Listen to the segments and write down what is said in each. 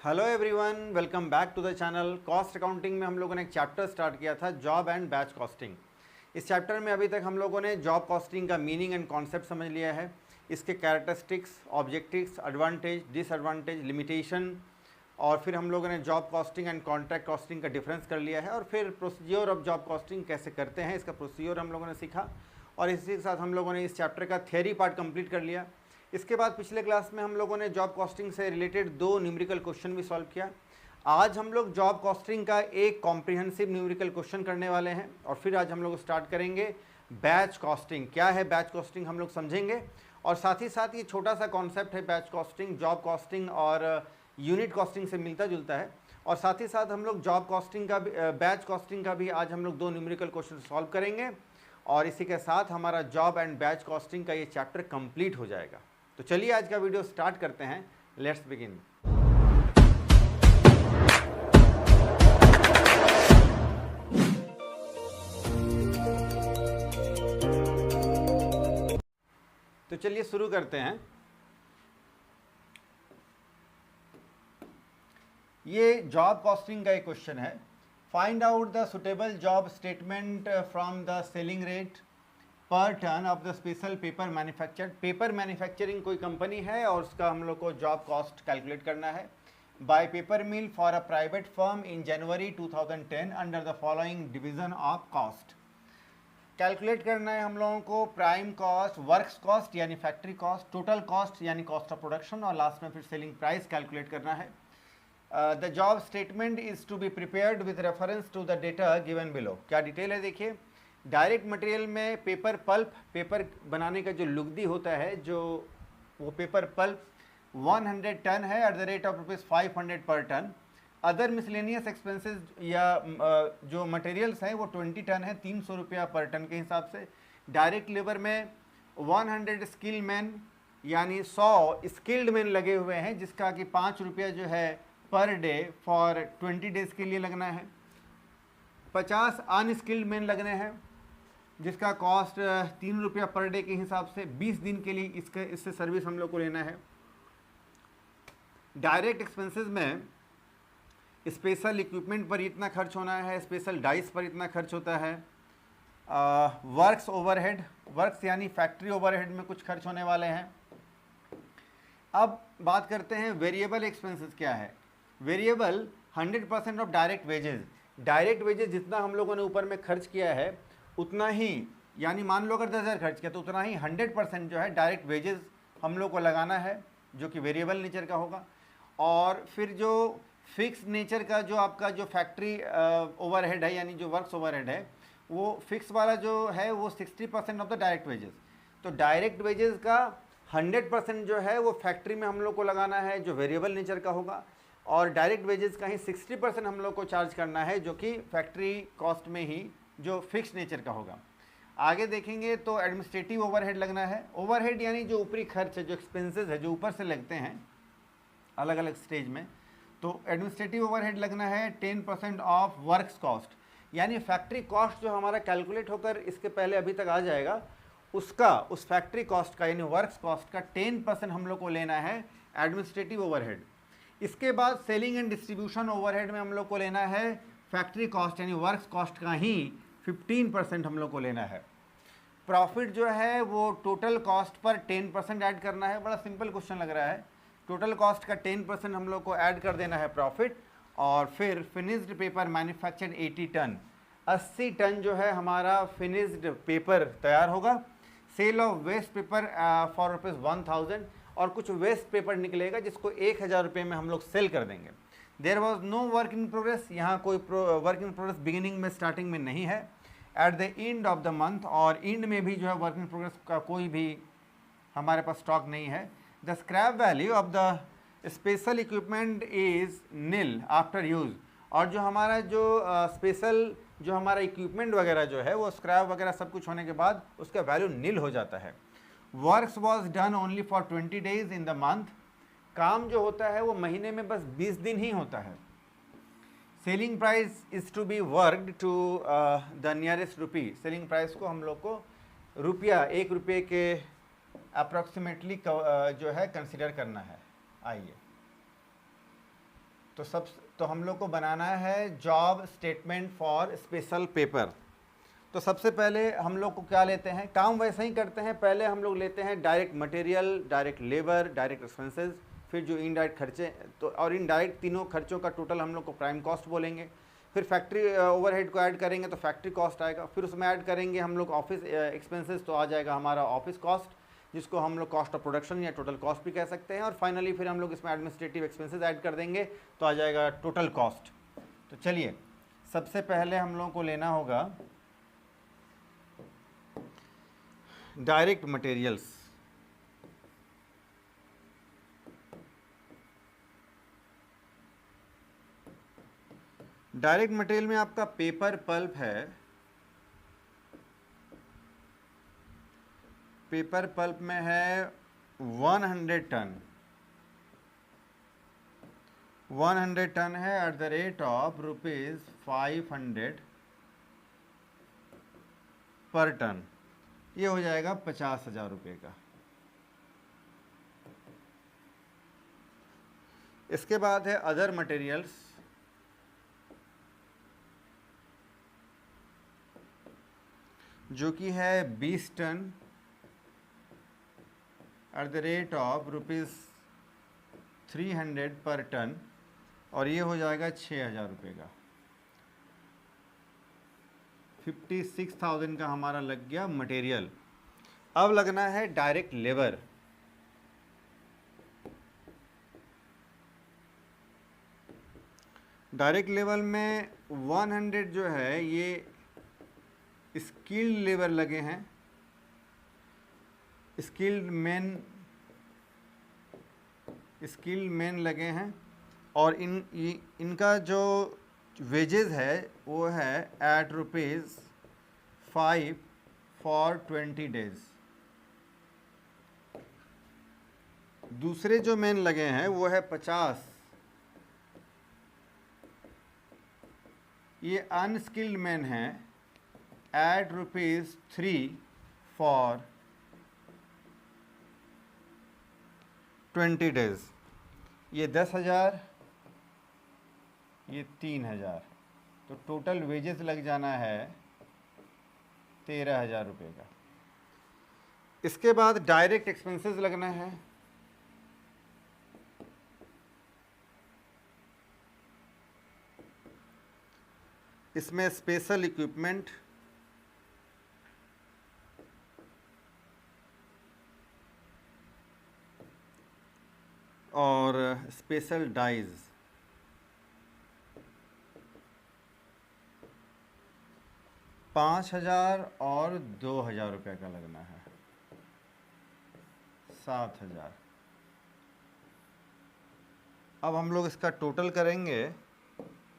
Hello everyone, welcome back to the channel. Cost accounting में हम लोगों ने एक चैप्टर स्टार्ट किया था, जॉब एंड बैच कॉस्टिंग। इस चैप्टर में अभी तक हम लोगों ने जॉब कॉस्टिंग का मीनिंग एंड कॉन्सेप्ट समझ लिया है, इसके characteristics, objectives, advantage, disadvantage, limitation, और फिर हम लोगों ने job costing and contract costing का डिफरेंस कर लिया है, और फिर प्रोसीजर ऑफ जॉब कॉस्टिंग कैसे करते हैं इसका प्रोसीजर हम लोगों ने सीखा। और इसी के साथ हम लोगों ने इस चैप्टर का थियरी पार्ट कंप्लीट कर लिया। इसके बाद पिछले क्लास में हम लोगों ने जॉब कॉस्टिंग से रिलेटेड 2 न्यूमेरिकल क्वेश्चन भी सॉल्व किया। आज हम लोग जॉब कॉस्टिंग का एक कॉम्प्रिहेंसिव न्यूमेरिकल क्वेश्चन करने वाले हैं, और फिर आज हम लोग स्टार्ट करेंगे बैच कॉस्टिंग। क्या है बैच कॉस्टिंग हम लोग समझेंगे, और साथ ही साथ ये छोटा सा कॉन्सेप्ट है बैच कॉस्टिंग, जॉब कॉस्टिंग और यूनिट कॉस्टिंग से मिलता जुलता है। और साथ ही साथ हम लोग जॉब कॉस्टिंग का भी बैच कॉस्टिंग का भी आज हम लोग 2 न्यूमेरिकल क्वेश्चन सॉल्व करेंगे, और इसी के साथ हमारा जॉब एंड बैच कॉस्टिंग का ये चैप्टर कंप्लीट हो जाएगा। तो चलिए आज का वीडियो स्टार्ट करते हैं। Let's begin. तो चलिए शुरू करते हैं। ये जॉब कॉस्टिंग का एक क्वेश्चन है। Find out the suitable job statement from the selling rate per ton of the special paper manufactured. Paper manufacturing कोई कंपनी है और उसका हम लोग को जॉब कॉस्ट कैलकुलेट करना है। By paper mill for a private firm in January 2010 under the following division of cost. Calculate करना है हम लोगों को प्राइम कॉस्ट, वर्क्स कॉस्ट यानी फैक्ट्री कॉस्ट, टोटल कॉस्ट यानी कॉस्ट ऑफ प्रोडक्शन, और लास्ट में फिर सेलिंग प्राइस कैलकुलेट करना है। The job statement is to be prepared with reference to the data given below. क्या डिटेल है देखिए। डायरेक्ट मटेरियल में पेपर पल्प, पेपर बनाने का जो लुगदी होता है, जो वो पेपर पल्प 100 टन है एट द रेट ऑफ ₹500 पर टन। अदर मिसलेनियस एक्सपेंसेस या जो मटेरियल्स हैं वो 20 टन है, ₹300 पर टन के हिसाब से। डायरेक्ट लेबर में 100 स्किल मैन यानी 100 स्किल्ड मैन लगे हुए हैं, जिसका कि ₹5 जो है पर डे फॉर 20 डेज के लिए लगना है। 50 अनस्किल्ड मैन लगने हैं, जिसका कॉस्ट ₹3 पर डे के हिसाब से 20 दिन के लिए इससे सर्विस हम लोग को लेना है। डायरेक्ट एक्सपेंसेस में स्पेशल इक्विपमेंट पर इतना खर्च होना है, स्पेशल डाइस पर इतना खर्च होता है। वर्क्स ओवरहेड, वर्क्स यानी फैक्ट्री ओवरहेड में कुछ खर्च होने वाले हैं। अब बात करते हैं वेरिएबल एक्सपेंसेस क्या है। Variable 100% of direct wages. Direct wages जितना हम लोगों ने ऊपर में खर्च किया है उतना ही, यानी मान लो अगर 10,000 खर्च किया तो उतना ही 100% जो है डायरेक्ट वेजेस हम लोग को लगाना है, जो कि वेरिएबल नेचर का होगा। और फिर जो फिक्स नेचर का जो आपका जो फैक्ट्री ओवरहेड है यानी जो वर्क्स ओवरहेड है, वो फिक्स वाला जो है वो 60% ऑफ द डायरेक्ट वेजेस। तो डायरेक्ट वेजेस का 100% जो है वो फैक्ट्री में हम लोग को लगाना है, जो वेरिएबल नेचर का होगा, और डायरेक्ट वेजेस का ही 60% हम लोग को चार्ज करना है, जो कि फैक्ट्री कॉस्ट में ही जो फिक्स नेचर का होगा। आगे देखेंगे तो एडमिनिस्ट्रेटिव ओवरहेड लगना है। ओवरहेड यानी जो ऊपरी खर्च है, जो एक्सपेंसेस है, जो ऊपर से लगते हैं अलग अलग स्टेज में, तो एडमिनिस्ट्रेटिव ओवरहेड लगना है 10% ऑफ वर्क्स कॉस्ट। यानी फैक्ट्री कॉस्ट जो हमारा कैलकुलेट होकर इसके पहले अभी तक आ जाएगा, उसका, उस फैक्ट्री कॉस्ट का यानी वर्क्स कॉस्ट का 10% हम लोग को लेना है एडमिनिस्ट्रेटिव ओवरहेड। इसके बाद सेलिंग एंड डिस्ट्रीब्यूशन ओवरहेड में हम लोग को लेना है फैक्ट्री कॉस्ट यानी वर्क्स कॉस्ट का ही 15% हम लोग को लेना है। प्रॉफिट जो है वो टोटल कॉस्ट पर 10% ऐड करना है। बड़ा सिंपल क्वेश्चन लग रहा है। टोटल कॉस्ट का 10% हम लोग को ऐड कर देना है प्रॉफिट। और फिर finished paper manufactured 80 ton, 80 ton जो है हमारा फिनिश्ड पेपर तैयार होगा। Sale of waste paper for ₹1000, और कुछ वेस्ट पेपर निकलेगा जिसको ₹1000 में हम लोग सेल कर देंगे। There was no work in progress, यहाँ कोई वर्क इन प्रोग्रेस बिगिनिंग में, स्टार्टिंग में नहीं है। At the end of the month, और एंड में भी जो है वर्क इन प्रोग्रेस का कोई भी हमारे पास स्टॉक नहीं है। The scrap value of the special equipment is nil after use, और जो हमारा जो स्पेशल जो हमारा इक्विपमेंट वगैरह जो है वो स्क्रैप वगैरह सब कुछ होने के बाद उसका वैल्यू नील हो जाता है। Works was done only for 20 days in the month, काम जो होता है वो महीने में बस 20 दिन ही होता है। Selling price is to be worked to the nearest rupee, selling price को हम लोग को रुपया, ₹1 के अप्रॉक्सीमेटली जो है कंसिडर करना है। आइए तो हम लोग को बनाना है job statement for special paper. तो सबसे पहले हम लोग को क्या लेते हैं, काम वैसे ही करते हैं। पहले हम लोग लेते हैं direct material, direct labour, direct expenses, फिर जो इनडायरेक्ट खर्चे तो और इनडायरेक्ट तीनों खर्चों का टोटल हम लोग को प्राइम कॉस्ट बोलेंगे। फिर फैक्ट्री ओवरहेड को ऐड करेंगे तो फैक्ट्री कॉस्ट आएगा। फिर उसमें ऐड करेंगे हम लोग ऑफिस एक्सपेंसेस तो आ जाएगा हमारा ऑफिस कॉस्ट, जिसको हम लोग कॉस्ट ऑफ प्रोडक्शन या टोटल कॉस्ट भी कह सकते हैं। और फाइनली फिर हम लोग इसमें एडमिनिस्ट्रेटिव एक्सपेंसेस ऐड कर देंगे तो आ जाएगा टोटल कॉस्ट। तो चलिए सबसे पहले हम लोगों को लेना होगा डायरेक्ट मटेरियल्स। डायरेक्ट मटेरियल में आपका पेपर पल्प है। पेपर पल्प में है 100 टन। 100 टन है एट द रेट ऑफ ₹500 पर टन। ये हो जाएगा 50,000 रुपये का। इसके बाद है अदर मटेरियल्स, जो कि है 20 ton at the rate of ₹300 per ton, और ये हो जाएगा 6,000 रुपये का। 56,000 का हमारा लग गया मटेरियल। अब लगना है डायरेक्ट लेबर। डायरेक्ट लेबर में 100 जो है ये स्किल्ड लेबर लगे हैं, स्किल्ड मैन लगे हैं। और इनका जो वेजेस है वो है एट ₹5 फॉर 20 डेज। दूसरे जो मैन लगे हैं वो है 50। ये अनस्किल्ड मैन हैं एट ₹3 फॉर 20 डेज। ये 10,000, ये 3,000, तो टोटल वेजेस लग जाना है 13,000 रुपये का। इसके बाद डायरेक्ट एक्सपेंसेस लगना है। इसमें स्पेशल इक्विपमेंट, और स्पेशल डाइज, $5,000 और ₹2,000 रुपये का लगना है, 7,000। अब हम लोग इसका टोटल करेंगे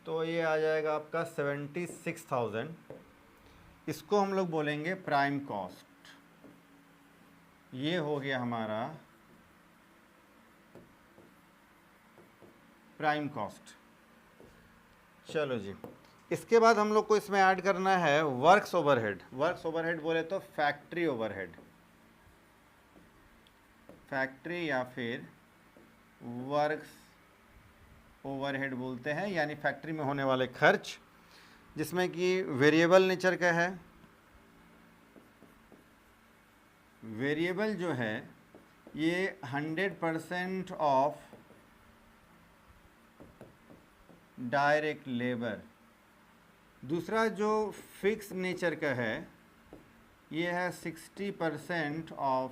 तो ये आ जाएगा आपका 76,000। इसको हम लोग बोलेंगे प्राइम कॉस्ट। ये हो गया हमारा प्राइम कॉस्ट। चलो जी, इसके बाद हम लोग को इसमें ऐड करना है वर्क्स ओवरहेड। वर्क्स ओवरहेड बोले तो फैक्ट्री ओवरहेड, फैक्ट्री या फिर वर्क्स ओवरहेड बोलते हैं, यानी फैक्ट्री में होने वाले खर्च, जिसमें कि वेरिएबल नेचर का है। वेरिएबल जो है ये 100% ऑफ डायरेक्ट लेबर। दूसरा जो फिक्स नेचर का है ये है 60% of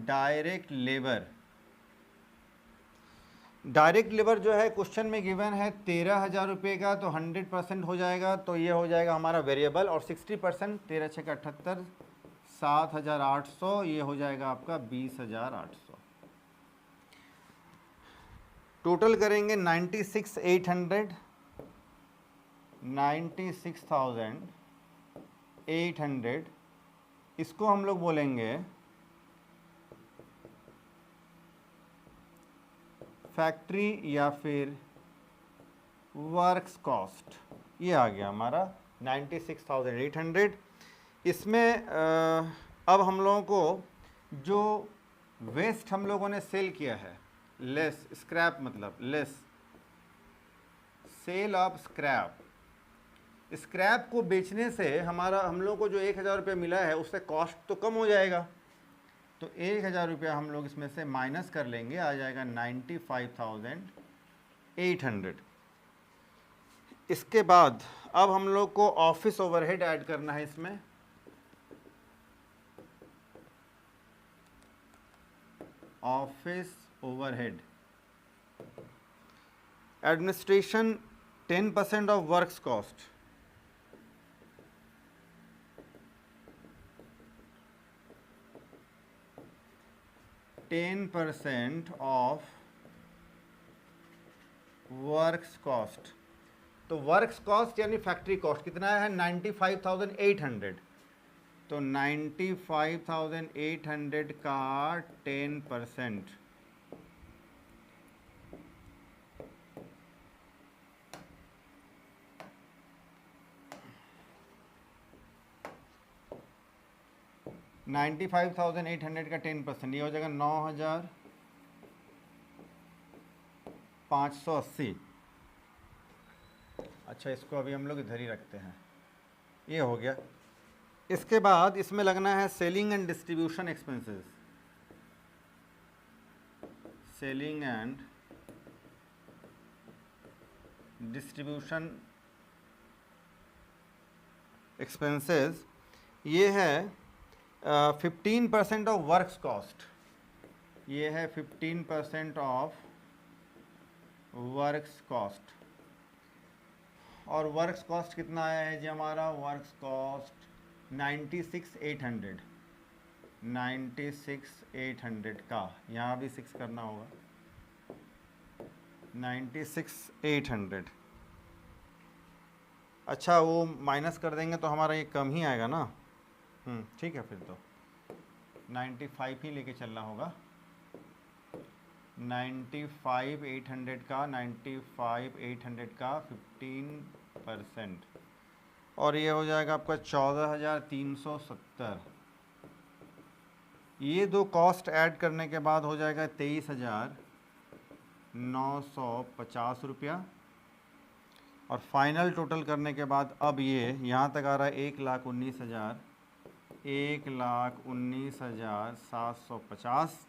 direct labour. Direct labour जो है क्वेश्चन में गिवन है 13,000 रुपये का, तो 100% हो जाएगा, तो ये हो जाएगा हमारा वेरिएबल। और 60% 13 × 6 = 78, 7,800, ये हो जाएगा आपका 20,800। टोटल करेंगे 96,800, 96,800। इसको हम लोग बोलेंगे फैक्ट्री या फिर वर्क्स कॉस्ट। ये आ गया हमारा 96,800। इसमें अब हम लोगों को जो वेस्ट हम लोगों ने सेल किया है लेस, स्क्रैप मतलब less, sale of scrap. Scrap को बेचने से हम लोग को जो 1,000 रुपये मिला है उससे कॉस्ट तो कम हो जाएगा, तो 1,000 रुपया हम लोग इसमें से माइनस कर लेंगे, आ जाएगा 95,800। इसके बाद अब हम लोग को ऑफिस ओवरहेड ऐड करना है इसमें। Office overhead, administration 10% of works cost, %10 of works cost. तो वर्क्स कॉस्ट यानी फैक्ट्री कॉस्ट कितना है, 95,800। तो 95,800 का 10%, $95,800 का 10%, ये हो जाएगा 9,580। अच्छा, इसको अभी हम लोग इधर ही रखते हैं, ये हो गया। इसके बाद इसमें लगना है selling and distribution expenses, selling and distribution expenses, ये है 15% ऑफ वर्क्स कॉस्ट, ये है 15% ऑफ वर्क्स कॉस्ट। और वर्क्स कॉस्ट कितना आया है जी हमारा, वर्क्स कॉस्ट 96,800, 96,800 का, यहाँ भी 6 करना होगा, 96,800। अच्छा, वो माइनस कर देंगे तो हमारा ये कम ही आएगा ना, ठीक है, फिर तो 95 ही लेके चलना होगा। 95,800 का 15%, और ये हो जाएगा आपका 14,370। ये दो कॉस्ट ऐड करने के बाद हो जाएगा 23,950 रुपया। और फाइनल टोटल करने के बाद अब ये यहाँ तक आ रहा है 1,19,750।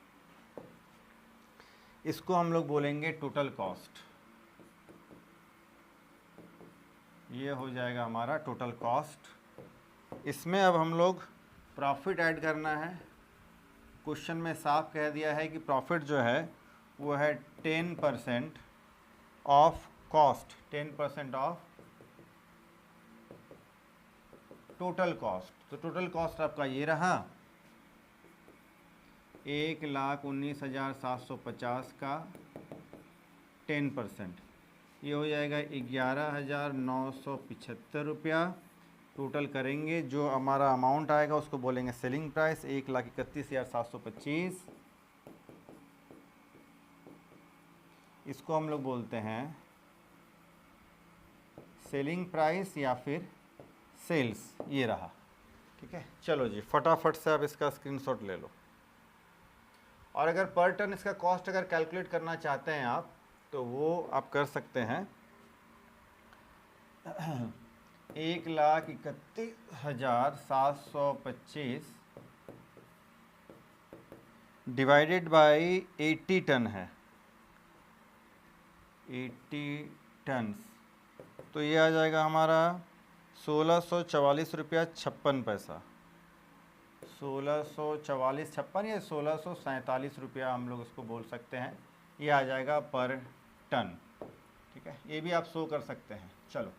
इसको हम लोग बोलेंगे टोटल कॉस्ट। ये हो जाएगा हमारा टोटल कॉस्ट। इसमें अब हम लोग प्रॉफिट ऐड करना है। क्वेश्चन में साफ कह दिया है कि प्रॉफिट जो है वो है 10% of cost, 10% of total cost. तो टोटल कॉस्ट आपका ये रहा 1,19,750 का 10%, ये हो जाएगा 11,975 रुपया। टोटल करेंगे, जो हमारा अमाउंट आएगा उसको बोलेंगे सेलिंग प्राइस, 1,31,725। इसको हम लोग बोलते हैं सेलिंग प्राइस या फिर सेल्स, ये रहा। ठीक है, चलो जी फटाफट से आप इसका स्क्रीनशॉट ले लो। और अगर पर टन इसका कॉस्ट अगर कैलकुलेट करना चाहते हैं आप तो वो आप कर सकते हैं 1,31,725 डिवाइडेड बाई 80 टन है, 80 टन, तो ये आ जाएगा हमारा 1,644 रुपया 56 पैसा। 1,644.56 या 1,647 रुपया हम लोग उसको बोल सकते हैं। ये आ जाएगा पर टन। ठीक है, ये भी आप शो कर सकते हैं। चलो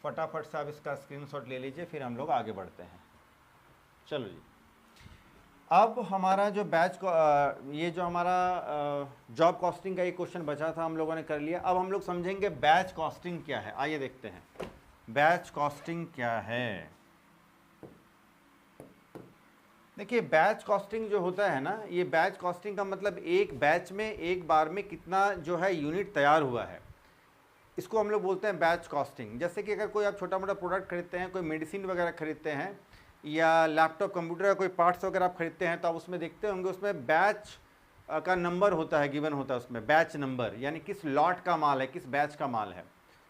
फटाफट से आप इसका स्क्रीनशॉट ले लीजिए, फिर हम लोग आगे बढ़ते हैं। चलो जी, अब हमारा जो बैच ये जो हमारा जॉब कॉस्टिंग का एक क्वेश्चन बचा था हम लोगों ने कर लिया। अब हम लोग समझेंगे बैच कॉस्टिंग क्या है। आइए देखते हैं बैच कॉस्टिंग क्या है। देखिए, बैच कॉस्टिंग जो होता है ना, ये बैच कॉस्टिंग का मतलब एक बैच में एक बार में कितना जो है यूनिट तैयार हुआ है, इसको हम लोग बोलते हैं बैच कॉस्टिंग। जैसे कि अगर कोई आप छोटा मोटा प्रोडक्ट खरीदते हैं, कोई मेडिसिन वगैरह खरीदते हैं या लैपटॉप कंप्यूटर का कोई पार्ट्स वगैरह आप खरीदते हैं, तो आप उसमें देखते होंगे उसमें बैच का नंबर होता है, गिवन होता है उसमें बैच नंबर, यानी किस लॉट का माल है, किस बैच का माल है,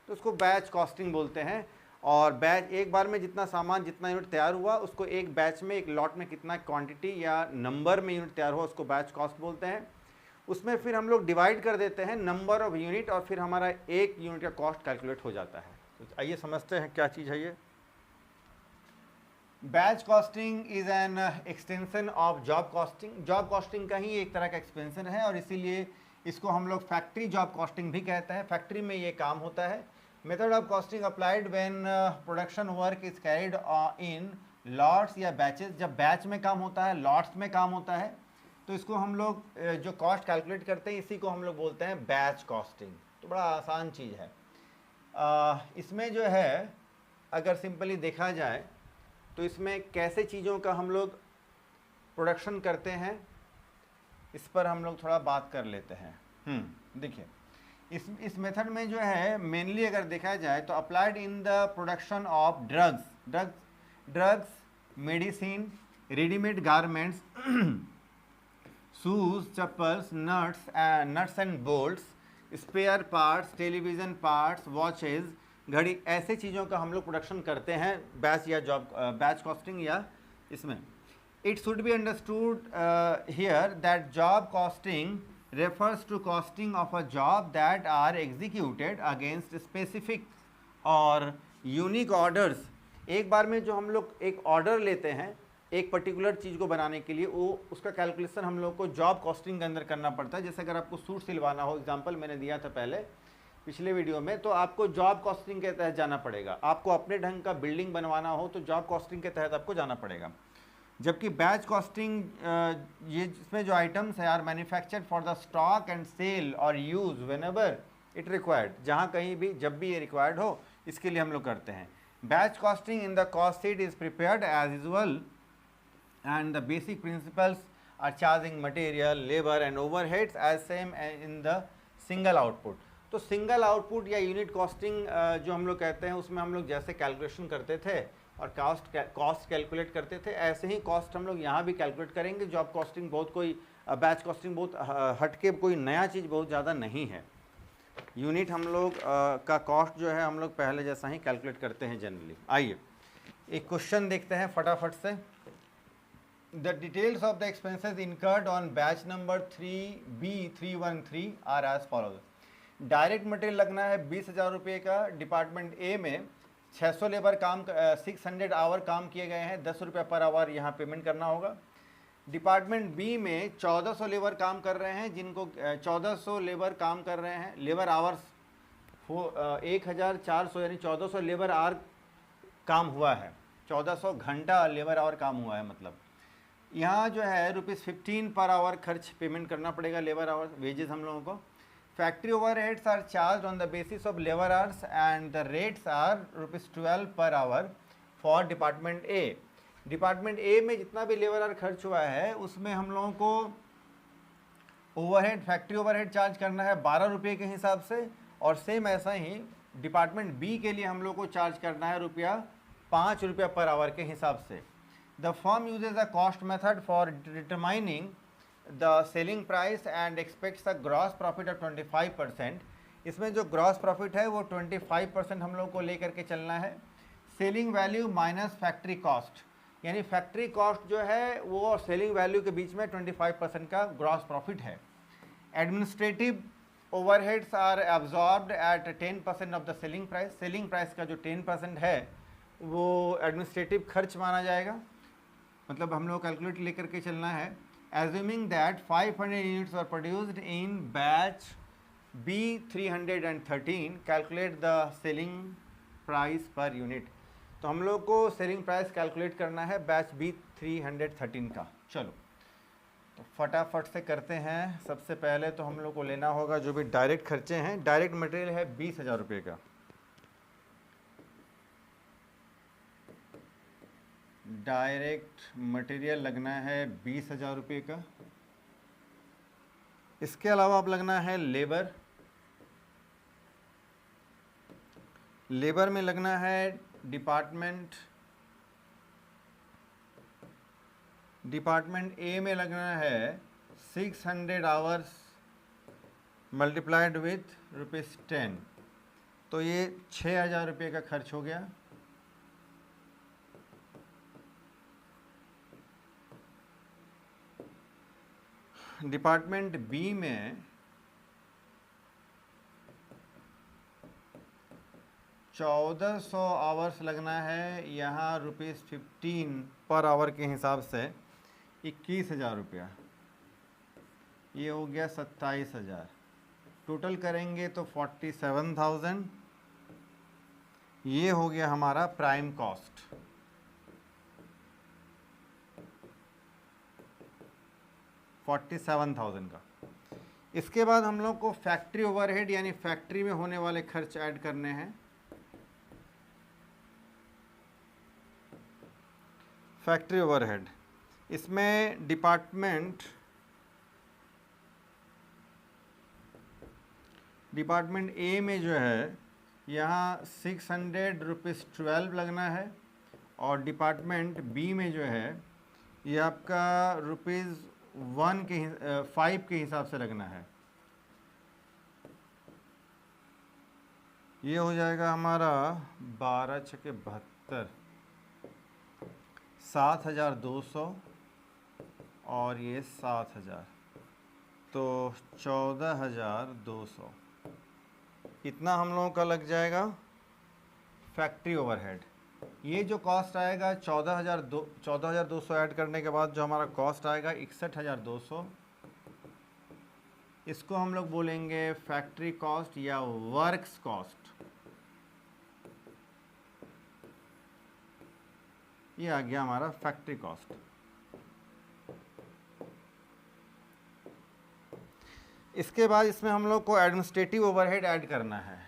तो उसको बैच कॉस्टिंग बोलते हैं। और बैच एक बार में जितना सामान, जितना यूनिट तैयार हुआ उसको एक बैच में, एक लॉट में कितना क्वांटिटी या नंबर में यूनिट तैयार हुआ उसको बैच कॉस्ट बोलते हैं। उसमें फिर हम लोग डिवाइड कर देते हैं नंबर ऑफ यूनिट और फिर हमारा एक यूनिट का कॉस्ट कैलकुलेट हो जाता है। तो आइए समझते हैं क्या चीज़ है ये। Batch costing is an extension of job costing. Job costing का ही एक तरह का एक्सपेंशन है और इसीलिए इसको हम लोग फैक्ट्री जॉब कॉस्टिंग भी कहते हैं। फैक्ट्री में ये काम होता है। Method of costing applied when production work is carried in lots या बैचेस। जब बैच में काम होता है, लॉट्स में काम होता है, तो इसको हम लोग जो कॉस्ट कैलकुलेट करते हैं इसी को हम लोग बोलते हैं बैच कॉस्टिंग। तो बड़ा आसान चीज़ है। इसमें जो है अगर सिंपली देखा जाए तो इसमें कैसे चीज़ों का हम लोग प्रोडक्शन करते हैं इस पर हम लोग थोड़ा बात कर लेते हैं। देखिए इस मेथड में जो है मेनली अगर देखा जाए तो applied in the production of drugs, medicine, readymade garments, shoes, chappals, nuts and bolts, spare parts, television parts, watches, घड़ी, ऐसे चीज़ों का हम लोग प्रोडक्शन करते हैं बैच या जॉब बैच कॉस्टिंग या इसमें। It should be understood here that job costing refers to costing of a job that are executed against specific और यूनिक ऑर्डर्स। एक बार में जो हम लोग एक ऑर्डर लेते हैं एक पर्टिकुलर चीज़ को बनाने के लिए, वो उसका कैलकुलेशन हम लोग को जॉब कॉस्टिंग के अंदर करना पड़ता है। जैसे अगर आपको सूट सिलवाना हो, एग्जांपल मैंने दिया था पहले पिछले वीडियो में, तो आपको जॉब कॉस्टिंग के तहत जाना पड़ेगा। आपको अपने ढंग का बिल्डिंग बनवाना हो तो जॉब कॉस्टिंग के तहत आपको जाना पड़ेगा। जबकि बैच कॉस्टिंग ये इसमें जो आइटम्स है are manufactured for the stock and sale और यूज़ व्हेनेवर इट रिक्वायर्ड, जहाँ कहीं भी जब भी ये रिक्वायर्ड हो इसके लिए हम लोग करते हैं। Batch costing in the cost sheet is prepared as usual and the basic principles are charging material, labor and overheads as same in the single output। तो सिंगल आउटपुट या यूनिट कॉस्टिंग जो हम लोग कहते हैं उसमें हम लोग जैसे कैलकुलेशन करते थे और कॉस्ट कैलकुलेट करते थे, ऐसे ही कॉस्ट हम लोग यहाँ भी कैलकुलेट करेंगे। जॉब कॉस्टिंग बहुत कोई बैच कॉस्टिंग बहुत हटके कोई नया चीज़ बहुत ज़्यादा नहीं है। यूनिट हम लोग का कॉस्ट जो है हम लोग पहले जैसा ही कैलकुलेट करते हैं जनरली। आइए एक क्वेश्चन देखते हैं फटाफट से। The details of the expenses incurred on batch number 3B313 are as follows। Direct material लगना है 20,000 रुपये का। डिपार्टमेंट ए में 600 लेबर काम 600 आवर काम किए गए हैं, 10 रुपये पर आवर यहाँ पेमेंट करना होगा। डिपार्टमेंट बी में 1400 लेबर काम कर रहे हैं, जिनको 1400 लेबर काम कर रहे हैं, लेबर आवर्स 1400 यानी 1400 लेबर आवर काम हुआ है, 1400 घंटा लेबर आवर काम हुआ है। मतलब यहाँ जो है ₹15 पर आवर खर्च पेमेंट करना पड़ेगा, लेबर आवर वेजेस हम लोगों को। Factory overheads are charge on the basis of labour hours and the rates are ₹12 per hour for department A. Department A में जितना भी लेबर आवर खर्च हुआ है उसमें हम लोगों को ओवरहेड, फैक्ट्री ओवरहेड चार्ज करना है 12 रुपये के हिसाब से। और सेम ऐसा ही डिपार्टमेंट बी के लिए हम लोग को चार्ज करना है ₹5 पर आवर के हिसाब से। The firm uses a cost method for determining the selling price and expects a gross profit of 25%। इसमें जो ग्रॉस प्रॉफिट है वो 25% हम लोग को लेकर के चलना है। Selling value minus factory cost, यानी फैक्ट्री कॉस्ट जो है वो और सेलिंग वैल्यू के बीच में 25% का ग्रॉस प्रॉफिट है। Administrative overheads are absorbed at 10% of the selling price. Selling price का जो 10% है वो एडमिनिस्ट्रेटिव खर्च माना जाएगा। मतलब हम लोग कैलकुलेट लेकर के चलना है। Assuming that 500 units are produced in batch B313, calculate the selling price per unit. तो हम लोग को सेलिंग प्राइस कैलकुलेट करना है बैच B313 का। चलो तो फटाफट से करते हैं। सबसे पहले तो हम लोग को लेना होगा जो भी डायरेक्ट खर्चे हैं। डायरेक्ट मटेरियल है 20,000 रुपये का। डायरेक्ट मटेरियल लगना है 20,000 रुपये का। इसके अलावा अब लगना है लेबर। लेबर में लगना है डिपार्टमेंट ए में लगना है 600 आवर्स मल्टीप्लाइड विथ ₹10, तो ये 6,000 रुपये का खर्च हो गया। डिपार्टमेंट बी में 1400 आवर्स लगना है, यहाँ ₹15 पर आवर के हिसाब से 21,000 रुपया, ये हो गया 27,000। टोटल करेंगे तो 47,000, ये हो गया हमारा प्राइम कॉस्ट। $47,000 का। इसके बाद हम लोग को फैक्ट्री ओवरहेड यानी फैक्ट्री में होने वाले खर्च ऐड करने हैं। फैक्ट्री ओवरहेड, इसमें डिपार्टमेंट ए में जो है यहाँ ₹612 लगना है, और डिपार्टमेंट बी में जो है ये आपका ₹5 के हिसाब से लगना है। ये हो जाएगा हमारा 12 × 72, 7,200 और ये 7,000, तो 14,200, इतना हम लोगों का लग जाएगा फैक्ट्री ओवरहेड। ये जो कॉस्ट आएगा 14,200 ऐड करने के बाद जो हमारा कॉस्ट आएगा 61,200, इसको हम लोग बोलेंगे फैक्ट्री कॉस्ट या वर्क्स कॉस्ट। ये आ गया हमारा फैक्ट्री कॉस्ट। इसके बाद इसमें हम लोग को एडमिनिस्ट्रेटिव ओवरहेड ऐड करना है।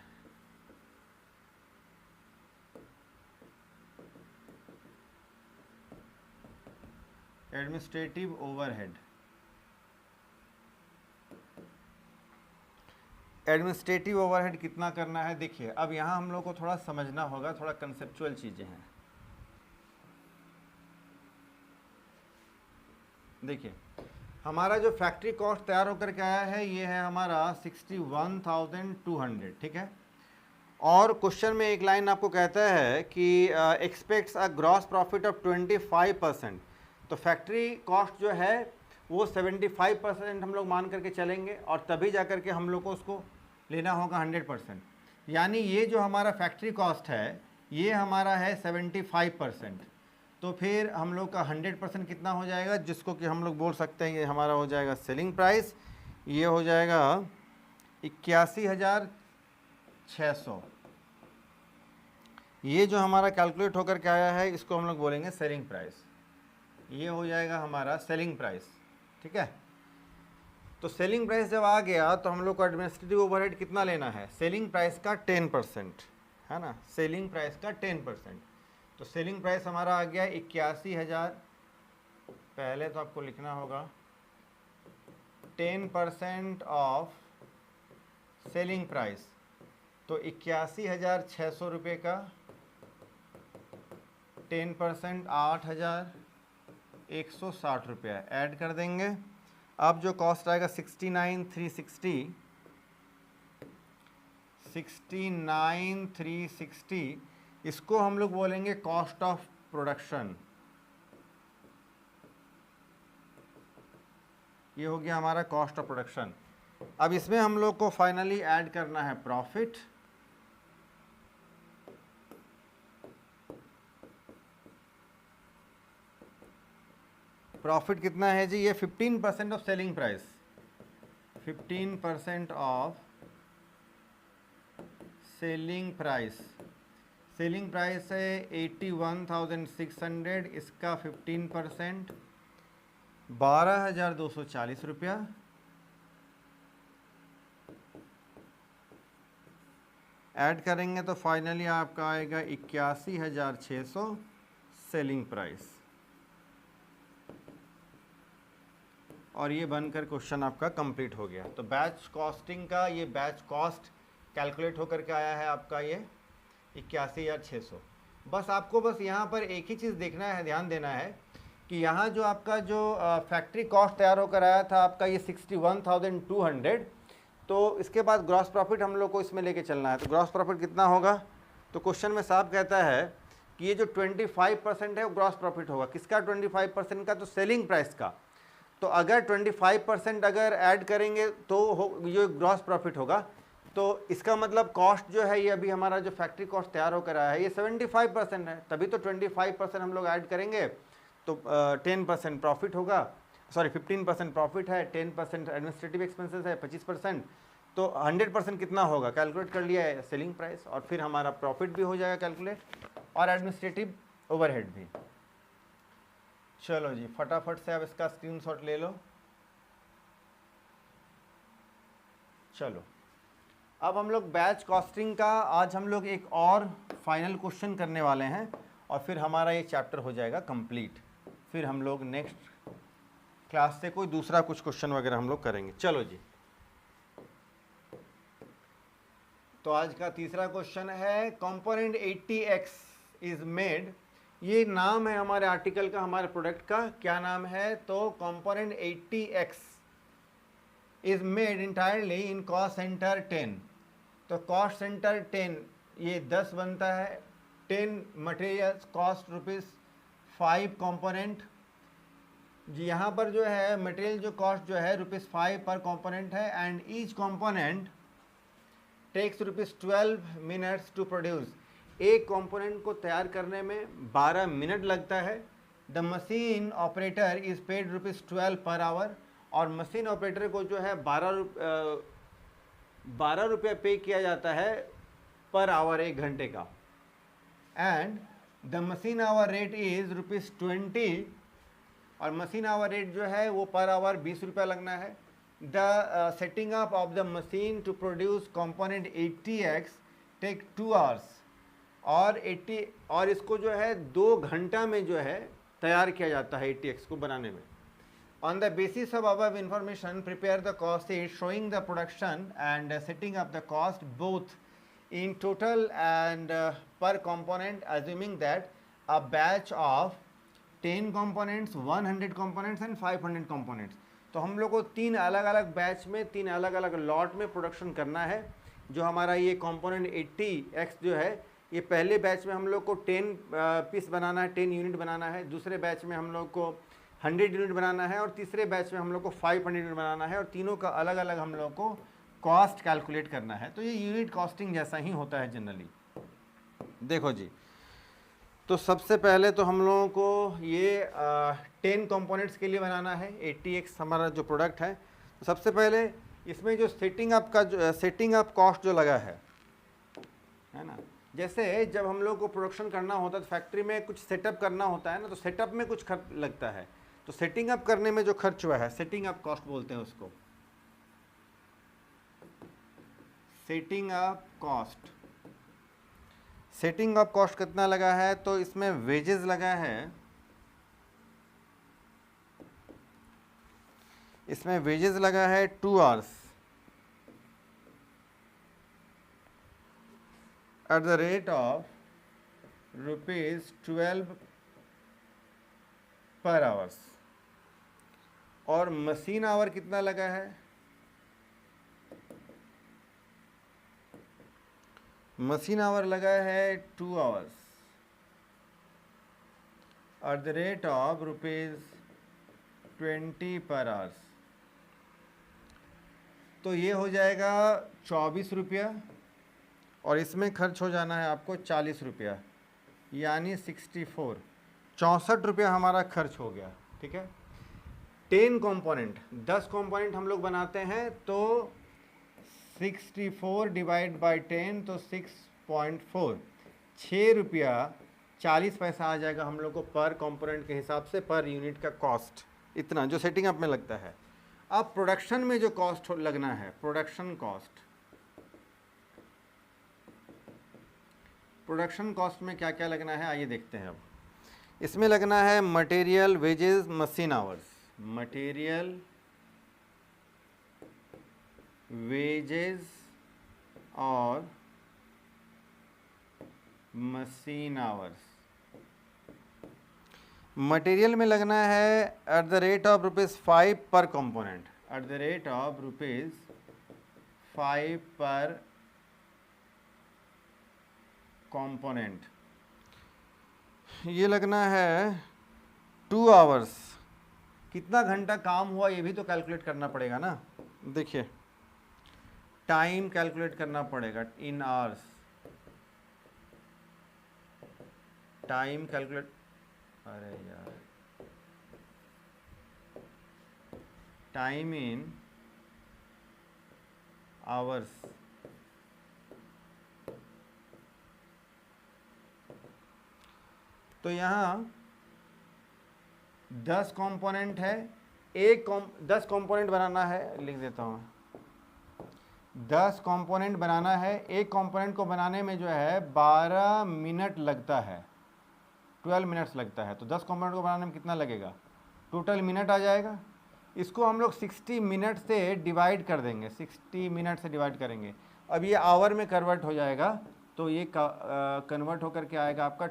एडमिनिस्ट्रेटिव ओवरहेड, एडमिनिस्ट्रेटिव ओवरहेड कितना करना है? देखिए, अब यहाँ हम लोग को थोड़ा समझना होगा, थोड़ा कंसेप्चुअल चीज़ें हैं। देखिए, हमारा जो फैक्ट्री कॉस्ट तैयार होकर के आया है ये है हमारा 61,200, ठीक है। और क्वेश्चन में एक लाइन आपको कहता है कि aspects a gross profit of 25%, तो फैक्ट्री कॉस्ट जो है वो 75% हम लोग मान करके चलेंगे, और तभी जा कर के हम लोग को उसको लेना होगा 100%। यानी ये जो हमारा फैक्ट्री कॉस्ट है ये हमारा है 75%, तो फिर हम लोग का 100% कितना हो जाएगा, जिसको कि हम लोग बोल सकते हैं ये हमारा हो जाएगा सेलिंग प्राइस। ये हो जाएगा 81,600। ये जो हमारा कैलकुलेट होकर के आया है इसको हम लोग बोलेंगे सेलिंग प्राइस। ये हो जाएगा हमारा सेलिंग प्राइस, ठीक है। तो सेलिंग प्राइस जब आ गया तो हम लोग को एडमिनिस्ट्रेटिव ओवरहेड कितना लेना है? सेलिंग प्राइस का 10%, है ना, सेलिंग प्राइस का 10%। तो सेलिंग प्राइस हमारा आ गया 81,000। पहले तो आपको लिखना होगा 10% ऑफ सेलिंग प्राइस, तो 81,600 रुपये का 10% 8,160 रुपया ऐड कर देंगे। अब जो कॉस्ट आएगा 69,360, इसको हम लोग बोलेंगे कॉस्ट ऑफ प्रोडक्शन। ये हो गया हमारा कॉस्ट ऑफ प्रोडक्शन। अब इसमें हम लोग को फाइनली ऐड करना है प्रॉफिट। प्रॉफिट कितना है जी? ये 15% of selling price, 15% of selling price. Selling price है 81,600, इसका 15% 12,240 रुपया। ऐड करेंगे तो फाइनली आपका आएगा 81,600 सेलिंग प्राइस। और ये बनकर क्वेश्चन आपका कंप्लीट हो गया। तो बैच कॉस्टिंग का ये बैच कॉस्ट कैलकुलेट होकर के आया है आपका ये 81,600। बस आपको बस यहाँ पर एक ही चीज़ देखना है, ध्यान देना है कि यहाँ जो आपका जो फैक्ट्री कॉस्ट तैयार होकर आया था आपका ये 61,200, तो इसके बाद ग्रॉस प्रॉफिट हम लोग को इसमें लेके चलना है। तो ग्रॉस प्रॉफिट कितना होगा, तो क्वेश्चन में साफ कहता है कि ये जो 25% है वो ग्रॉस प्रॉफिट होगा। किसका 25% का, तो सेलिंग प्राइस का। तो अगर 25% अगर ऐड करेंगे तो ये ग्रॉस प्रॉफिट होगा। तो इसका मतलब कॉस्ट जो है ये अभी हमारा जो फैक्ट्री कॉस्ट तैयार होकर आया है ये 75% है, तभी तो 25% हम लोग ऐड करेंगे तो 10% प्रॉफिट होगा, सॉरी 15% प्रॉफिट है, 10% एडमिनिस्ट्रेटिव एक्सपेंसेस है, 25%, तो 100% कितना होगा कैलकुलेट कर लिया है सेलिंग प्राइस, और फिर हमारा प्रॉफिट भी हो जाएगा कैलकुलेट और एडमिनिस्ट्रेटिव ओवरहेड भी। चलो जी फटाफट से अब इसका स्क्रीनशॉट ले लो। चलो अब हम लोग बैच कॉस्टिंग का आज हम लोग एक और फाइनल क्वेश्चन करने वाले हैं और फिर हमारा ये चैप्टर हो जाएगा कंप्लीट। फिर हम लोग नेक्स्ट क्लास से कोई दूसरा कुछ क्वेश्चन वगैरह हम लोग करेंगे। चलो जी, तो आज का तीसरा क्वेश्चन है कंपोनेंट 80x इज मेड। ये नाम है हमारे आर्टिकल का, हमारे प्रोडक्ट का क्या नाम है, तो component 80x is made entirely in cost centre 10। तो कॉस्ट सेंटर 10 ये 10 बनता है, 10 मटेरियल कॉस्ट ₹5 कंपोनेंट जी। यहाँ पर जो है मटेरियल जो कॉस्ट जो है ₹5 पर कंपोनेंट है and each component takes ₹12 minutes to produce. एक कंपोनेंट को तैयार करने में 12 मिनट लगता है। The machine operator is paid ₹12 per our, और मशीन ऑपरेटर को जो है 12 रुपये पे किया जाता है पर आवर, 1 घंटे का। And the machine hour rate is ₹20, और मशीन आवर रेट जो है वो पर आवर 20 रुपया लगना है। The setting up of the machine to produce component 80x take 2 hours, और इसको जो है 2 घंटा में जो है तैयार किया जाता है 80x को बनाने में। On the basis of above information, prepare the cost sheet showing the production and setting up the cost both in total and per component, assuming that a batch of 10 components, 100 components and 500 components। तो हम लोग को 3 अलग अलग batch में 3 अलग अलग lot में प्रोडक्शन करना है। जो हमारा ये कंपोनेंट 80x जो है ये पहले बैच में हम लोग को 10 पीस बनाना है, 10 यूनिट बनाना है। दूसरे बैच में हम लोग को 100 यूनिट बनाना है, और तीसरे बैच में हम लोग को 500 यूनिट बनाना है, और तीनों का अलग अलग हम लोग को कॉस्ट कैलकुलेट करना है। तो ये यूनिट कॉस्टिंग जैसा ही होता है जनरली। देखो जी, तो सबसे पहले तो हम लोगों को ये 10 कंपोनेंट्स के लिए बनाना है 80x हमारा जो प्रोडक्ट है। तो सबसे पहले इसमें जो सेटिंग अप कॉस्ट जो लगा है ना, जैसे जब हम लोग को प्रोडक्शन करना होता है तो फैक्ट्री में कुछ सेटअप करना होता है ना, तो सेटअप में कुछ खर्च लगता है। तो सेटिंग अप करने में जो खर्च हुआ है सेटिंग अप कॉस्ट बोलते हैं उसको। Setting up cost, setting up cost कितना लगा है, तो इसमें वेजेस लगा है, इसमें वेजेस लगा है 2 hours at the rate of ₹12 पर आवर्स। और मशीन आवर कितना लगा है, मशीन आवर लगा है 2 hours at the rate of ₹20 पर आवर्स। तो ये हो जाएगा 24 रुपया, और इसमें खर्च हो जाना है आपको 40 रुपया, यानी 64 रुपया हमारा खर्च हो गया। ठीक है, 10 कंपोनेंट 10 कंपोनेंट हम लोग बनाते हैं, तो 64 डिवाइड बाई 10 तो 6.4, 6 रुपया 40 पैसा आ जाएगा हम लोग को पर कंपोनेंट के हिसाब से, पर यूनिट का कॉस्ट इतना जो सेटिंग अप में लगता है। अब प्रोडक्शन में जो कॉस्ट लगना है, प्रोडक्शन कॉस्ट में क्या क्या लगना है आइए देखते हैं। अब इसमें लगना है material, wages, machine hours. Material, wages और मशीन आवर्स। मटेरियल में लगना है at the rate of ₹5 per component, eight the rate of ₹5 per component. ये लगना है 2 आवर्स। कितना घंटा काम हुआ ये भी तो कैलकुलेट करना पड़ेगा ना। देखिए टाइम कैलकुलेट करना पड़ेगा इन आवर्स, टाइम कैलकुलेट, अरे यार, टाइम इन आवर्स। तो यहाँ 10 कंपोनेंट है, 10 कंपोनेंट बनाना है, लिख देता हूँ 10 कंपोनेंट बनाना है। एक कंपोनेंट को बनाने में जो है 12 मिनट लगता है, 12 मिनट्स लगता है। तो 10 कंपोनेंट को बनाने में कितना लगेगा, टोटल मिनट आ जाएगा। इसको हम लोग 60 मिनट से डिवाइड कर देंगे, 60 मिनट से डिवाइड करेंगे। अब ये आवर में कन्वर्ट हो जाएगा, तो ये कन्वर्ट होकर के आएगा आपका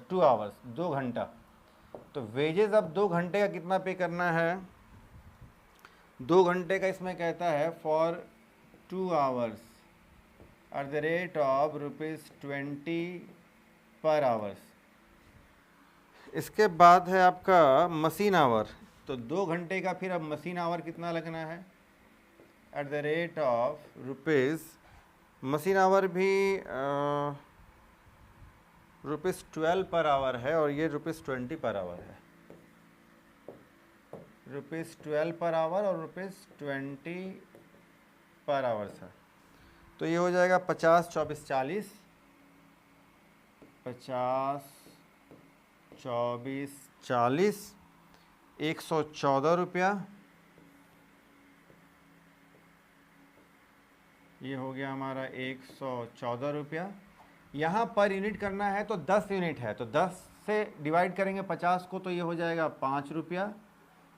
2 आवर्स, 2 घंटा। तो वेजेस अब 2 घंटे का कितना पे करना है, 2 घंटे का इसमें कहता है for 2 hours eight the rate of ₹20 पर आवर्स। इसके बाद है आपका मशीन आवर। तो 2 घंटे का फिर अब मशीन आवर कितना लगना है, at the rate of ₹, machine our भी ₹12 पर आवर है और ये ₹20 पर आवर है, ₹12 पर आवर और ₹20 पर आवर सर। तो ये हो जाएगा 50, 24, 40, 50, 24, 40, ₹114। ये हो गया हमारा ₹114। यहाँ पर यूनिट करना है तो 10 यूनिट है, तो 10 से डिवाइड करेंगे 50 को, तो ये हो जाएगा ₹5।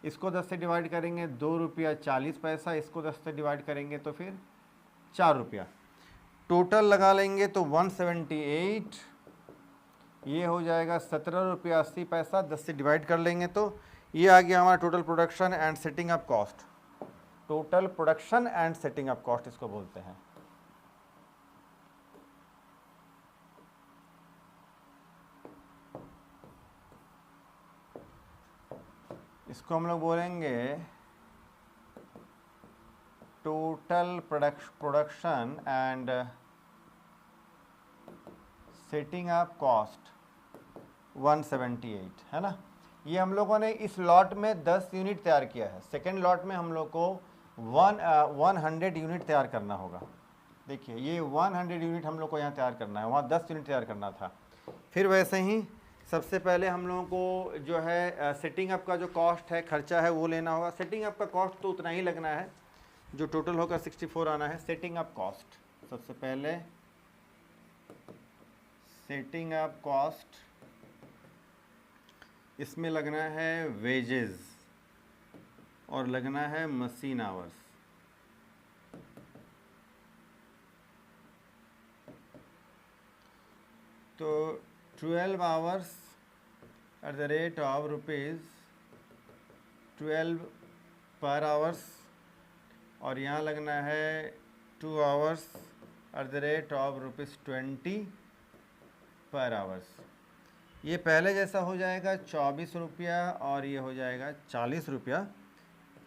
इसको 10 से डिवाइड करेंगे ₹2.40। इसको 10 से डिवाइड करेंगे तो फिर ₹4। टोटल लगा लेंगे तो 178। ये हो जाएगा ₹17.80। 10 से डिवाइड कर लेंगे तो ये आ गया हमारा total production and setting up cost. Total production and setting up cost इसको बोलते हैं। इसको हम लोग बोलेंगे total production and setting up cost 178 है ना। ये हम लोगों ने इस लॉट में 10 यूनिट तैयार किया है। सेकेंड लॉट में हम लोग को 100 यूनिट तैयार करना होगा। देखिए ये 100 यूनिट हम लोग को यहाँ तैयार करना है, वहाँ 10 यूनिट तैयार करना था। फिर वैसे ही सबसे पहले हम लोगों को जो है सेटिंग अप का जो कॉस्ट है, खर्चा है, वो लेना होगा। सेटिंग अप का कॉस्ट तो उतना ही लगना है जो टोटल होकर 64 आना है। सेटिंग अप कॉस्ट, सबसे पहले सेटिंग अप कॉस्ट, इसमें लगना है वेजेस और लगना है मशीन आवर्स। तो 12 hours eight the rate of ₹12 पर आवर्स, और यहाँ लगना है 2 hours eight the rate of ₹20 पर आवर्स। ये पहले जैसा हो जाएगा ₹24 और ये हो जाएगा ₹40।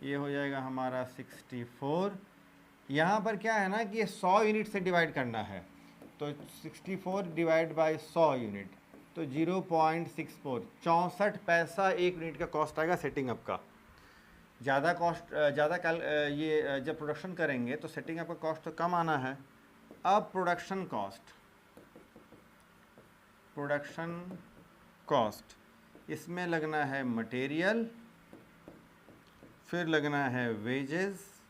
ये हो जाएगा हमारा 64। यहाँ पर क्या है ना कि ये 100 यूनिट से डिवाइड करना है, तो 64 डिवाइड बाय 100 यूनिट, तो 0.64, 64 पैसा एक यूनिट का कॉस्ट आएगा सेटिंग अप का। ज़्यादा कॉस्ट, ये जब प्रोडक्शन करेंगे तो सेटिंग अप का कॉस्ट तो कम आना है। अब प्रोडक्शन कॉस्ट, इसमें लगना है मटेरियल, फिर लगना है वेजेस,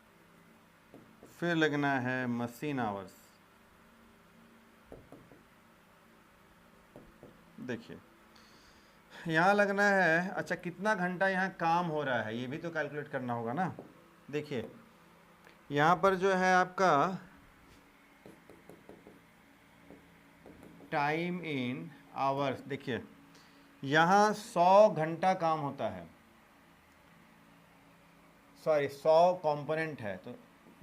फिर लगना है मशीन आवर्स। देखिए यहाँ लगना है, अच्छा कितना घंटा यहाँ काम हो रहा है ये भी तो कैलकुलेट करना होगा ना। देखिए यहाँ पर जो है आपका टाइम इन आवर्स, देखिए यहाँ 100 घंटा काम होता है, सॉरी 100 कंपोनेंट है, तो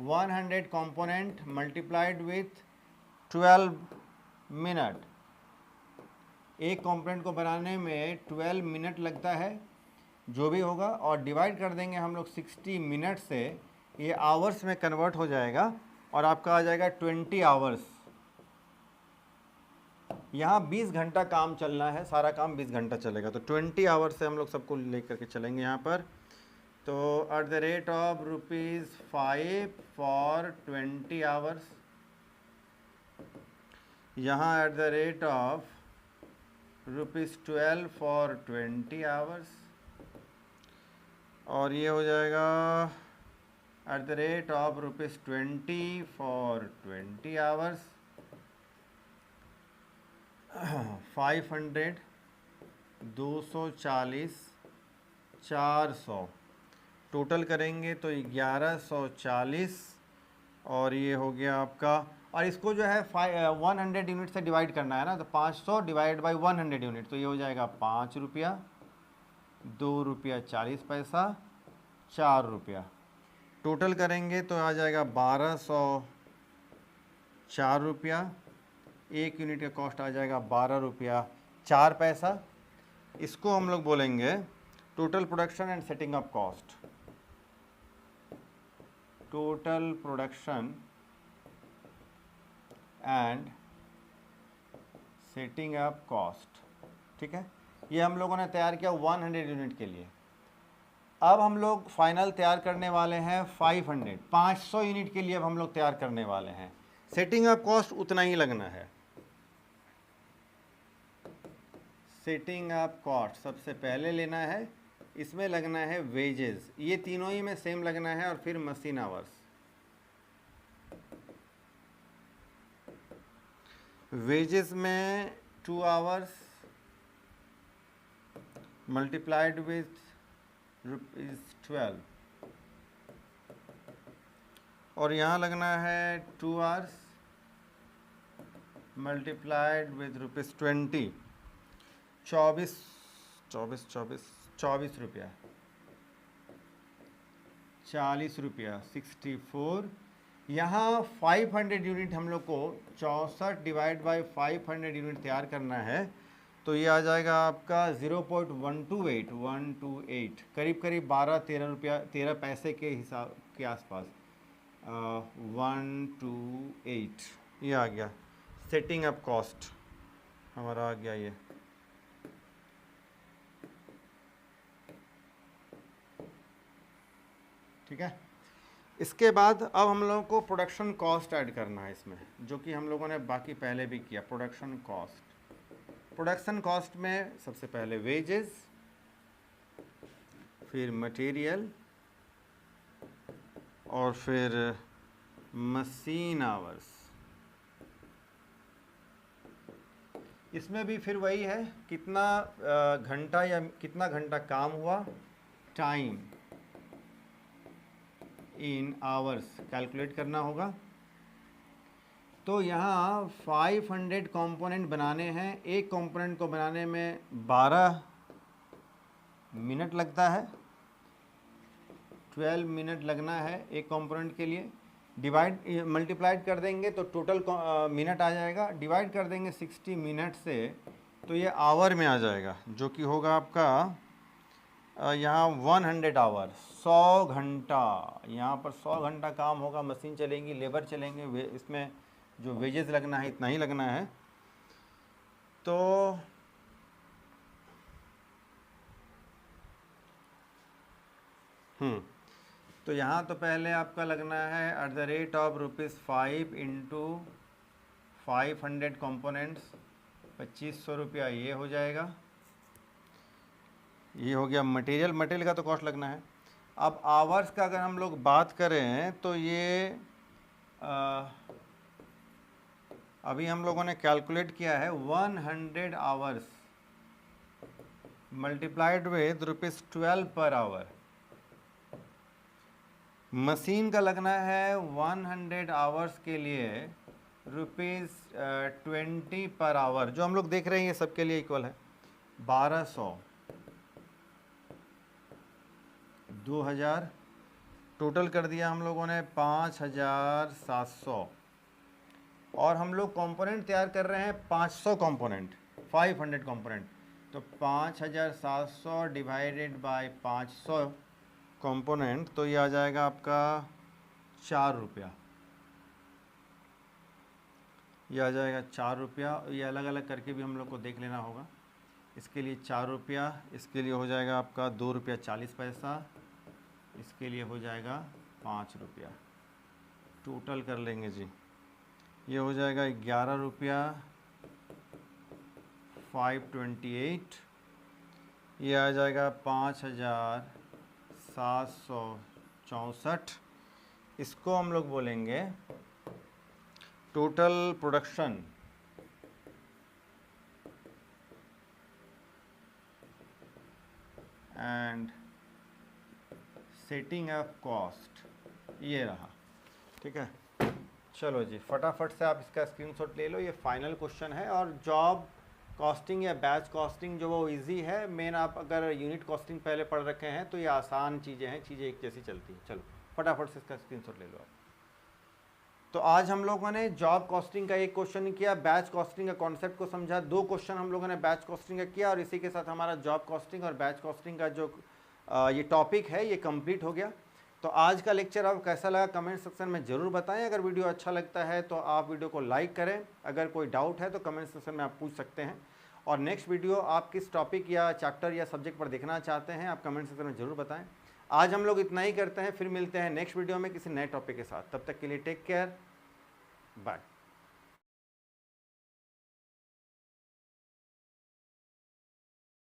100 कंपोनेंट मल्टीप्लाइड विथ 12 मिनट, एक कंपोनेंट को बनाने में 12 मिनट लगता है जो भी होगा, और डिवाइड कर देंगे हम लोग 60 मिनट से, ये आवर्स में कन्वर्ट हो जाएगा और आपका आ जाएगा 20 आवर्स। यहाँ 20 घंटा काम चलना है, सारा काम 20 घंटा चलेगा, तो 20 आवर्स से हम लोग सबको लेकर के चलेंगे यहाँ पर। तो at the rate of ₹5 for 20 hours, यहाँ at the rate of ₹12 for 20 hours, और ये हो जाएगा at the rate of ₹20 for 20 hours, 500, 240, 400, total करेंगे तो 1140, और ये हो गया आपका, और इसको जो है 100 यूनिट से डिवाइड करना है ना, तो 500 डिवाइड बाई 100 यूनिट, तो ये हो जाएगा ₹5, ₹2.40, ₹4, टोटल करेंगे तो आ जाएगा ₹1204, एक यूनिट का कॉस्ट आ जाएगा ₹12.04। इसको हम लोग बोलेंगे total production and setting up cost, total production and setting up cost. ठीक है, ये हम लोगों ने तैयार किया 100 यूनिट के लिए। अब हम लोग फाइनल तैयार करने वाले हैं 500 यूनिट के लिए, अब हम लोग तैयार करने वाले हैं। सेटिंग अप कॉस्ट उतना ही लगना है। सेटिंग अप कॉस्ट सबसे पहले लेना है, इसमें लगना है वेजेस, ये तीनों ही में सेम लगना है, और फिर मशीन आवर्स। वेजेस में 2 आवर्स मल्टीप्लाइड विथ ₹12, और यहाँ लगना है 2 आवर्स मल्टीप्लाइड विथ ₹20, 24 रुपया, ₹40, 64। यहाँ 500 यूनिट हम लोग को 64 डिवाइड बाई 500 यूनिट तैयार करना है, तो ये आ जाएगा आपका 0.128, करीब करीब 12-13 रुपया, 13 पैसे के हिसाब के आसपास, 128 ये आ गया। सेटिंग अप कॉस्ट हमारा आ गया ये। ठीक है, इसके बाद अब हम लोगों को प्रोडक्शन कॉस्ट ऐड करना है इसमें, जो कि हम लोगों ने बाकी पहले भी किया। प्रोडक्शन कॉस्ट में सबसे पहले वेजेस, फिर मटेरियल, और फिर मशीन आवर्स। इसमें भी फिर वही है, कितना घंटा या कितना घंटा काम हुआ, टाइम इन आवर्स कैलकुलेट करना होगा। तो यहाँ 500 कंपोनेंट बनाने हैं, एक कंपोनेंट को बनाने में 12 मिनट लगता है, 12 मिनट लगना है एक कंपोनेंट के लिए। डिवाइड मल्टीप्लाइड कर देंगे तो टोटल मिनट आ जाएगा, डिवाइड कर देंगे 60 मिनट से, तो ये आवर में आ जाएगा, जो कि होगा आपका यहाँ 100 आवर, 100 घंटा। यहाँ पर 100 घंटा काम होगा, मशीन चलेंगी, लेबर चलेंगे, इसमें जो वेजेस लगना है इतना ही लगना है। तो तो यहाँ तो पहले आपका लगना है at the rate of ₹5 into 500 components, 2500 रुपया ये हो जाएगा। ये हो गया मटेरियल का तो कॉस्ट लगना है। अब आवर्स का अगर हम लोग बात करें तो ये अभी हम लोगों ने कैलकुलेट किया है 100 hours multiplied with ₹12 per our. Machine का लगना है 100 आवर्स के लिए ₹20 पर आवर, जो हम लोग देख रहे हैं ये सबके लिए इक्वल है। 1200, 2000, टोटल कर दिया हम लोगों ने 5700। और हम लोग कंपोनेंट तैयार कर रहे हैं 500 कंपोनेंट, 500 कंपोनेंट। तो 5700 डिवाइडेड बाय 500 कंपोनेंट, तो ये आ जाएगा आपका 4 रुपया। ये आ जाएगा 4 रुपया। ये अलग अलग करके भी हम लोग को देख लेना होगा। इसके लिए 4 रुपया, इसके लिए हो जाएगा आपका 2 रुपया 40 पैसा, इसके लिए हो जाएगा 5 रुपया। टोटल कर लेंगे जी, ये हो जाएगा 11 रुपया 528। ये आ जाएगा 5764। इसको हम लोग बोलेंगे total production and setting of cost, ये रहा। ठीक है, चलो जी फटाफट से आप इसका स्क्रीनशॉट ले लो। ये फाइनल क्वेश्चन है। और जॉब कॉस्टिंग या बैच कॉस्टिंग जो वो इजी है। मेन आप अगर यूनिट कॉस्टिंग पहले पढ़ रखे हैं तो ये आसान चीज़ें हैं, चीज़ें एक जैसी चलती हैं। चलो फटाफट से इसका स्क्रीनशॉट ले लो आप। तो आज हम लोगों ने जॉब कॉस्टिंग का एक क्वेश्चन किया, बैच कॉस्टिंग का कॉन्सेप्ट को समझा। 2 क्वेश्चन हम लोगों ने बैच कॉस्टिंग का किया, और इसी के साथ हमारा जॉब कॉस्टिंग और बैच कॉस्टिंग का जो ये टॉपिक है ये कंप्लीट हो गया। तो आज का लेक्चर आपको कैसा लगा कमेंट सेक्शन में ज़रूर बताएं। अगर वीडियो अच्छा लगता है तो आप वीडियो को लाइक करें। अगर कोई डाउट है तो कमेंट सेक्शन में आप पूछ सकते हैं। और नेक्स्ट वीडियो आप किस टॉपिक या चैप्टर या सब्जेक्ट पर देखना चाहते हैं आप कमेंट सेक्शन में ज़रूर बताएं। आज हम लोग इतना ही करते हैं, फिर मिलते हैं नेक्स्ट वीडियो में किसी नए टॉपिक के साथ। तब तक के लिए टेक केयर, बाय।